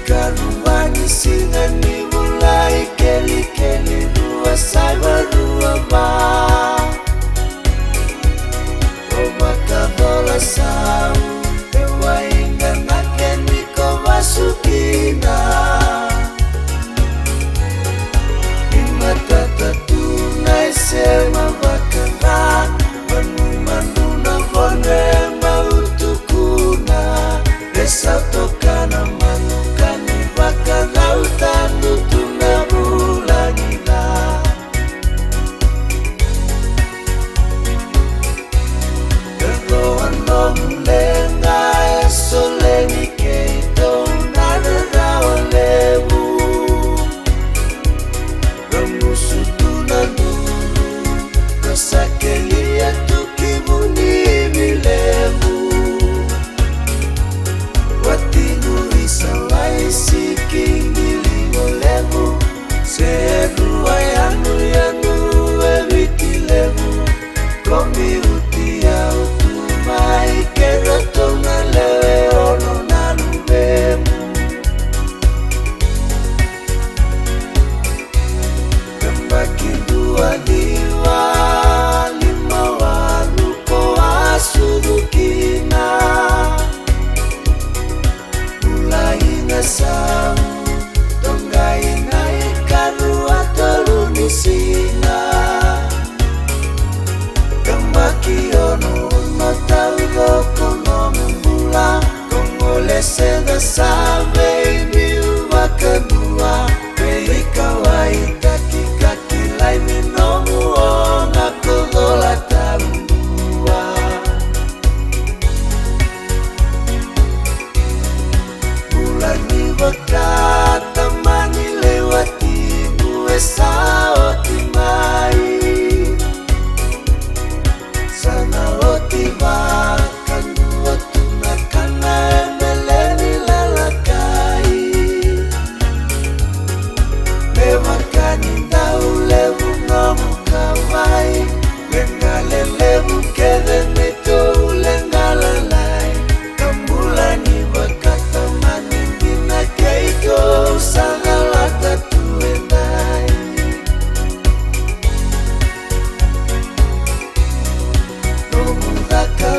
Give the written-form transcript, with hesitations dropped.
Karuani singani mulai keli-keli rua sai barua ma Roma kabola sau Ewa inga nakeni ko masukina Ima tata tunai sema bakana Manu na vone mautukuna Desa tokana manukani bakana utanu tunabulangina Erdoan nomulenga esoleni keito unaderawa lebu Ramusu tunanuru kasakelia tukibuni bilemu Watinu isawai sikingili molemu Seru ayanu yanu ewitilemu Komi utia utumai kerotonga lewe ono nalubemu Kembaki dua diwa lima waluko asudukina Ina sau tongai nai karua tolunisina Kembaki ono no taudo kono membula Kongole seda sabe miu wakanua Pei kawai kaki kaki lai minomu ona kodola talua Bakata mani lewati muesa otimai Sana otimakan watuna kana emeleni lalakai Memakani daulevu ngamu kawai Lengale levu kede meto lengalalai Kambulani bakata mani Keiko sangalata tuenai Nomudaka